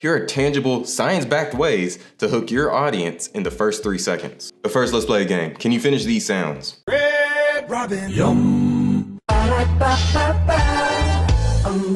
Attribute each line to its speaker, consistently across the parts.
Speaker 1: Here are tangible, science-backed ways to hook your audience in the first 3 seconds. But first, let's play a game. Can you finish these sounds?
Speaker 2: Red Robin. Yum.
Speaker 3: I'm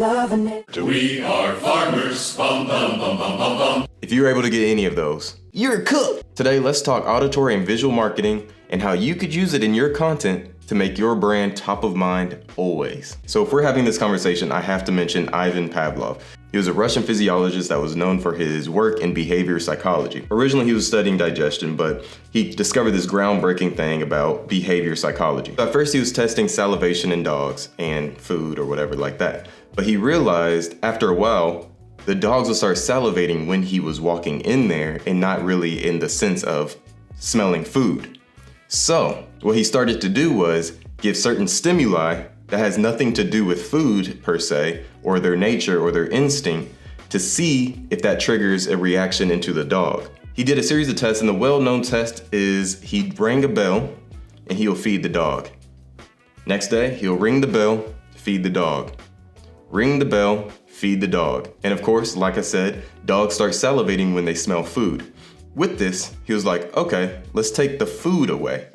Speaker 3: loving it.
Speaker 2: We are farmers. Bum, bum, bum, bum, bum, bum.
Speaker 1: If you were able to get any of those, you're cooked. Today, let's talk auditory and visual marketing and how you could use it in your content to make your brand top of mind always. So if we're having this conversation, I have to mention Ivan Pavlov. He was a Russian physiologist that was known for his work in behavior psychology. Originally, he was studying digestion, but he discovered this groundbreaking thing about behavior psychology. At first, he was testing salivation in dogs and food or whatever like that. But he realized after a while, the dogs would start salivating when he was walking in there and not really in the sense of smelling food. So what he started to do was give certain stimuli that has nothing to do with food per se, or their nature or their instinct, to see if that triggers a reaction into the dog. He did a series of tests, and the well-known test is he'd ring a bell and he'll feed the dog. Next day, he'll ring the bell, feed the dog. Ring the bell, feed the dog. And of course, like I said, dogs start salivating when they smell food. With this, he was like, okay, let's take the food away.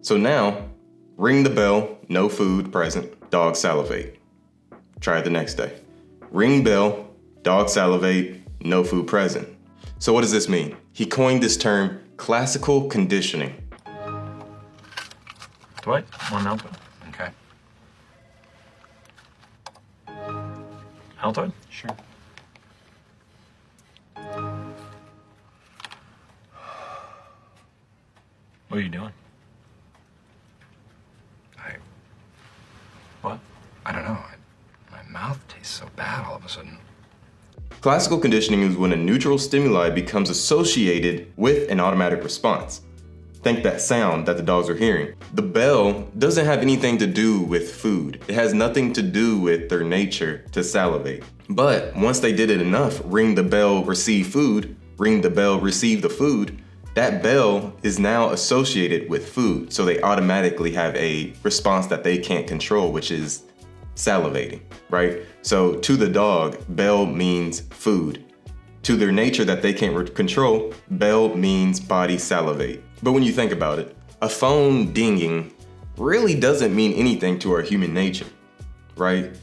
Speaker 1: So now, ring the bell, no food present, dog salivate. Try it the next day. Ring bell, dog salivate, no food present. So what does this mean? He coined this term, classical conditioning.
Speaker 4: Dwight, one open. Okay. Altoid?
Speaker 5: Sure.
Speaker 4: What are you doing? What?
Speaker 5: I don't know. My mouth tastes so bad all of a sudden.
Speaker 1: Classical conditioning is when a neutral stimuli becomes associated with an automatic response. Think that sound that the dogs are hearing. The bell doesn't have anything to do with food. It has nothing to do with their nature to salivate. But once they did it enough, ring the bell, receive food, ring the bell, receive the food, that bell is now associated with food. So they automatically have a response that they can't control, which is salivating, right? So to the dog, bell means food. To their nature that they can't control, bell means body salivate. But when you think about it, a phone dinging really doesn't mean anything to our human nature, right?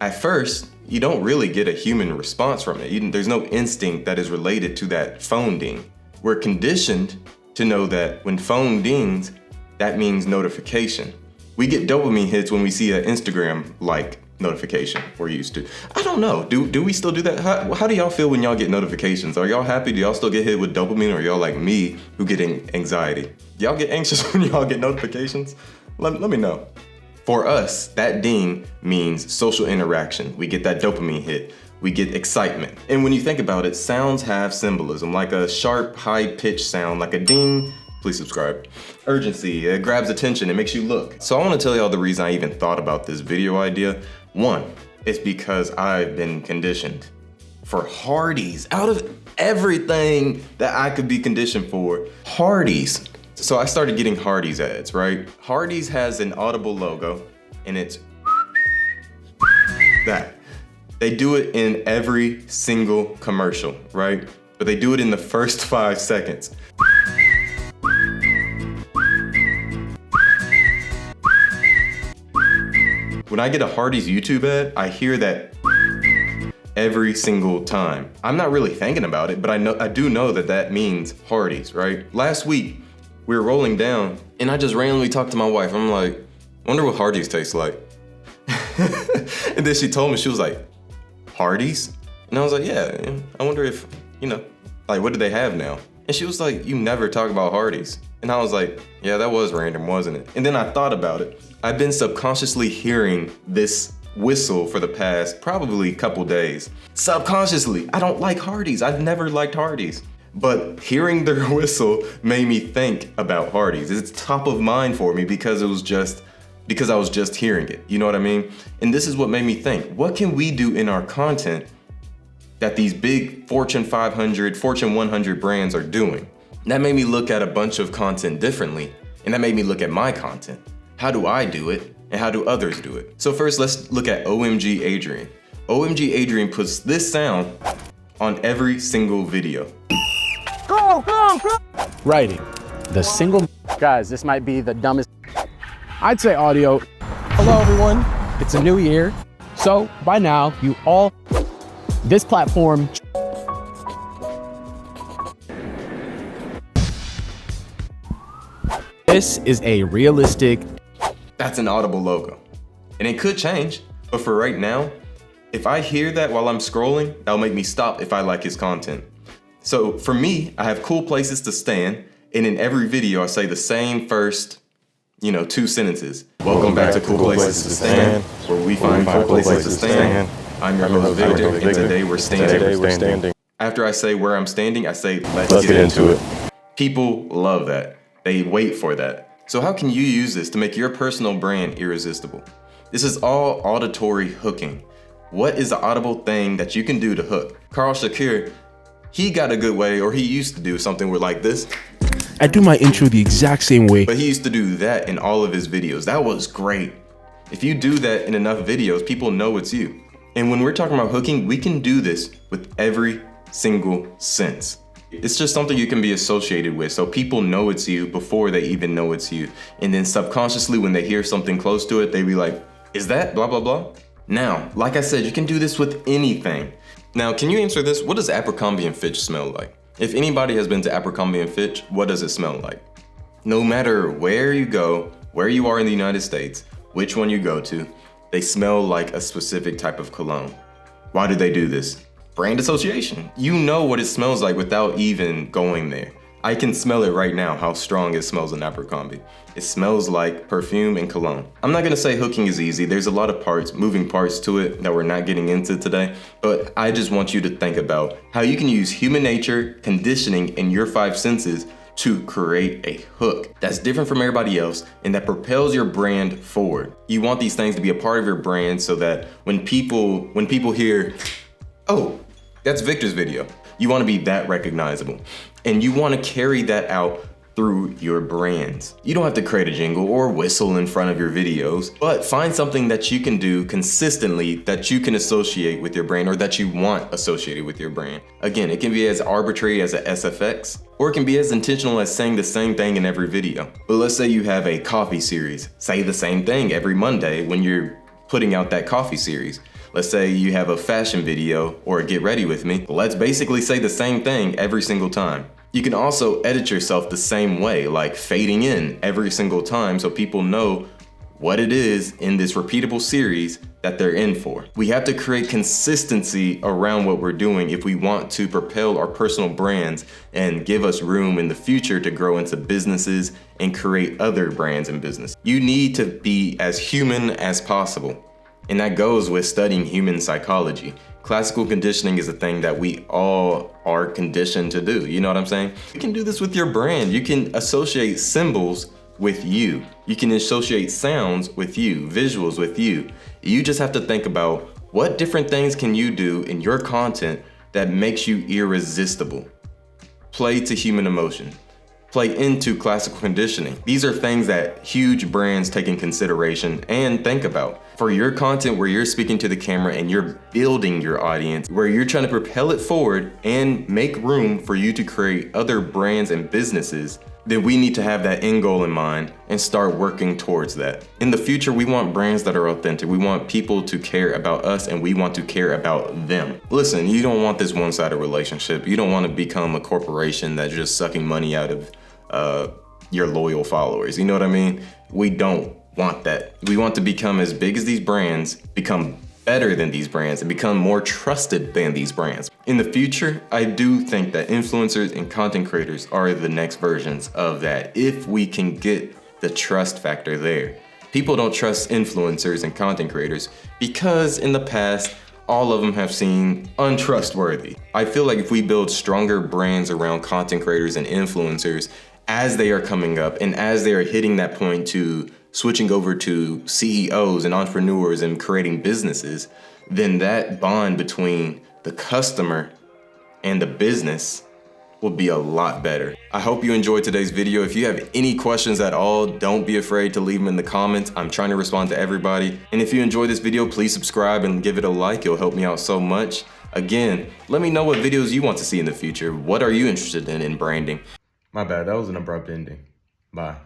Speaker 1: At first, you don't really get a human response from it. There's no instinct that is related to that phone ding. We're conditioned to know that when phone dings, that means notification. We get dopamine hits when we see an Instagram like notification. We're used to. I don't know. Do we still do that? How do y'all feel when y'all get notifications? Are y'all happy? Do y'all still get hit with dopamine, or are y'all like me who get anxiety? Do y'all get anxious when y'all get notifications? Let me know. For us, that ding means social interaction. We get that dopamine hit. We get excitement. And when you think about it, sounds have symbolism, like a sharp, high-pitched sound, like a ding. Please subscribe. Urgency, it grabs attention, it makes you look. So I wanna tell y'all the reason I even thought about this video idea. One, it's because I've been conditioned for Hardees. Out of everything that I could be conditioned for, Hardees. So I started getting Hardees ads, right? Hardees has an audible logo, and it's that. They do it in every single commercial, right? But they do it in the first 5 seconds. When I get a Hardees YouTube ad, I hear that every single time. I'm not really thinking about it, but I do know that that means Hardees, right? Last week, we were rolling down, and I just randomly talked to my wife. I'm like, wonder what Hardees tastes like. And then she told me, she was like, Hardees? And I was like, yeah, I wonder if, like, what do they have now? And she was like, you never talk about Hardees. And I was like, yeah, that was random, wasn't it? And then I thought about it. I've been subconsciously hearing this whistle for the past probably couple days. Subconsciously, I don't like Hardees. I've never liked Hardees. But hearing their whistle made me think about Hardees. It's top of mind for me because I was just hearing it. You know what I mean? And this is what made me think, what can we do in our content that these big Fortune 500, Fortune 100 brands are doing? That made me look at a bunch of content differently, and that made me look at my content. How do I do it, and how do others do it? So first, let's look at OMG Adrian. OMG Adrian puts this sound on every single video.
Speaker 3: Writing. The single. Guys, this might be the dumbest. I'd say audio. Hello, everyone. It's a new year. So by now, you all. This platform. This is a realistic.
Speaker 1: That's an Audible logo. And it could change, but for right now, if I hear that while I'm scrolling, that'll make me stop if I like his content. So for me, I have cool places to stand, and in every video I say the same first, 2 sentences. Welcome back to Cool Places to Stand, where we find cool places to stand. I'm your host Victor, and today we're standing. After I say where I'm standing, I say let's get into it. People love that. They wait for that. So how can you use this to make your personal brand irresistible? This is all auditory hooking. What is the audible thing that you can do to hook? Karl Shakur, he got a good way, or he used to do something with like this.
Speaker 6: I do my intro the exact same way.
Speaker 1: But he used to do that in all of his videos. That was great. If you do that in enough videos, people know it's you. And when we're talking about hooking, we can do this with every single sense. It's just something you can be associated with, so people know it's you before they even know it's you. And then subconsciously, when they hear something close to it, they be like, is that blah, blah, blah? Now, like I said, you can do this with anything. Now, can you answer this? What does Abercrombie & Fitch smell like? If anybody has been to Abercrombie & Fitch, what does it smell like? No matter where you go, where you are in the United States, which one you go to, they smell like a specific type of cologne. Why do they do this? Brand association. You know what it smells like without even going there. I can smell it right now, how strong it smells in Abercrombie. It smells like perfume and cologne. I'm not gonna say hooking is easy. There's a lot of moving parts to it that we're not getting into today, but I just want you to think about how you can use human nature, conditioning, and your 5 senses to create a hook that's different from everybody else and that propels your brand forward. You want these things to be a part of your brand so that when people hear, oh, that's Victor's video, you want to be that recognizable. And you want to carry that out through your brands. You don't have to create a jingle or whistle in front of your videos, but find something that you can do consistently that you can associate with your brand or that you want associated with your brand. Again, it can be as arbitrary as a SFX, or it can be as intentional as saying the same thing in every video. But let's say you have a coffee series. Say the same thing every Monday when you're putting out that coffee series. Let's say you have a fashion video or a get ready with me. Let's basically say the same thing every single time. You can also edit yourself the same way, like fading in every single time so people know what it is in this repeatable series that they're in for. We have to create consistency around what we're doing if we want to propel our personal brands and give us room in the future to grow into businesses and create other brands and business. You need to be as human as possible. And that goes with studying human psychology. Classical conditioning is a thing that we all are conditioned to do. You know what I'm saying? You can do this with your brand. You can associate symbols with you. You can associate sounds with you, visuals with you. You just have to think about what different things can you do in your content that makes you irresistible. Play to human emotion. Play into classical conditioning. These are things that huge brands take in consideration and think about. For your content where you're speaking to the camera and you're building your audience, where you're trying to propel it forward and make room for you to create other brands and businesses, then we need to have that end goal in mind and start working towards that. In the future, we want brands that are authentic. We want people to care about us and we want to care about them. Listen, you don't want this one-sided relationship. You don't want to become a corporation that's just sucking money out of your loyal followers. You know what I mean? We don't want that. We want to become as big as these brands, become better than these brands, and become more trusted than these brands. In the future, I do think that influencers and content creators are the next versions of that if we can get the trust factor there. People don't trust influencers and content creators because in the past, all of them have seemed untrustworthy. I feel like if we build stronger brands around content creators and influencers as they are coming up and as they are hitting that point to switching over to CEOs and entrepreneurs and creating businesses, then that bond between the customer and the business will be a lot better. I hope you enjoyed today's video. If you have any questions at all, don't be afraid to leave them in the comments. I'm trying to respond to everybody. And if you enjoyed this video, please subscribe and give it a like. It'll help me out so much. Again, let me know what videos you want to see in the future. What are you interested in branding? My bad, that was an abrupt ending. Bye.